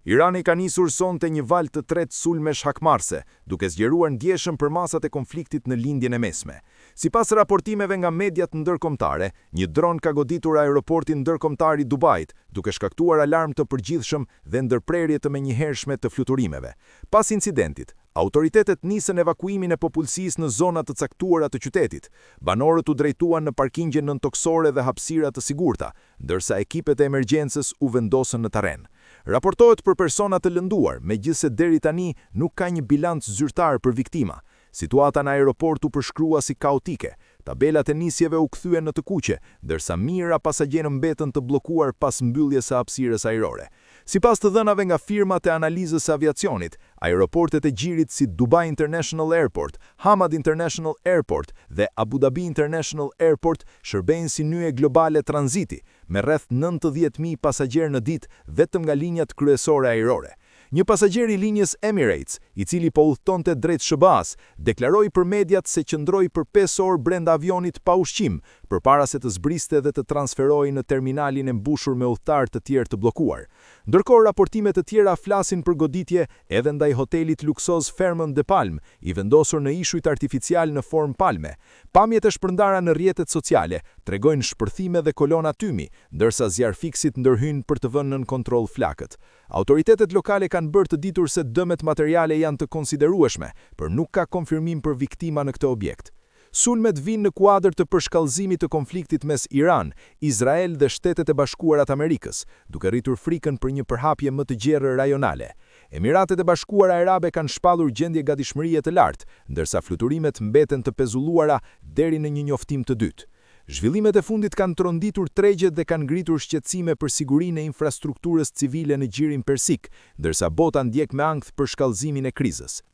Irani ka nisur sonte një valë të tretë sulmesh hakmarrëse, duke zgjeruar ndjeshëm për masat e konfliktit në lindjen e mesme. Sipas raportimeve nga mediat ndërkombëtare, një dron ka goditur aeroportin ndërkombëtar i Dubait, duke shkaktuar alarm të përgjithshëm dhe ndërprerje të menjëhershme të fluturimeve. Pas incidentit, autoritetet nisën evakuimin e popullsisë në zona të caktuara të qytetit. Banorët u drejtuan në parkingje nëntoksore dhe hapësira të sigurta, ndërsa ekipet e emergjencës u vendosën në terren. Raportohet për persona të lënduar, megjithse deri tani nuk ka një bilanc zyrtar për viktima. Situata në aeroport u përshkrua si kaotike. Tabelat e nisjeve u kthyen në të kuqe, ndërsa mijëra pasagjerë mbetën të bllokuar pas mbylljes së hapësirës ajrore. Sipas të dhënave nga firmat e analizës së aviacionit, aeroportet e gjirit si Dubai International Airport, Hamad International Airport dhe Abu Dhabi International Airport shërbejnë si nyje globale tranziti, me rreth 90.000 pasagjerë në ditë vetëm nga linjat kryesore ajrore. Një pasagjer i linjës Emirates, i cili po udhëtonte drejt SBA-s, deklaroi për mediat se qëndroi për 5 orë brenda avionit pa ushqim, përpara se të zbriste dhe të transferohej në terminalin e mbushur me udhëtar të tjerë të bllokuar. Ndërkohë, raportime të tjera flasin për goditje edhe ndaj hotelit luksoz Fairmont de Palm, i vendosur në ishujt artificial në formë palme. Pamjet e shpërndara në rrjetet sociale tregojnë shpërthime dhe kolona tymi, ndërsa zjarfiksit ndërhyjnë për të vënë nën kontroll flakët. Autoritetet lokale kanë bërë të ditur se dëmet materiale janë të konsiderueshme, por nuk ka konfirmim për viktima në këtë objekt. Sulmet vinë në kuadër të përshkallëzimit të konfliktit mes Iran, Izrael dhe Shtetet e Bashkuara të Amerikës, duke rritur frikën për një përhapje më të gjerë rajonale. Emiratet e Bashkuara Arabe kanë shpallur gjendje gatishmërie të lartë, ndërsa fluturimet mbeten të pezulluara deri në një njoftim të dytë. Zhvillimet e fundit kanë tronditur tregjet dhe kanë ngritur shqetësime për sigurinë e infrastrukturës civile në gjirin persik, ndërsa bota ndjek me ankth për shkallëzimin e krizës.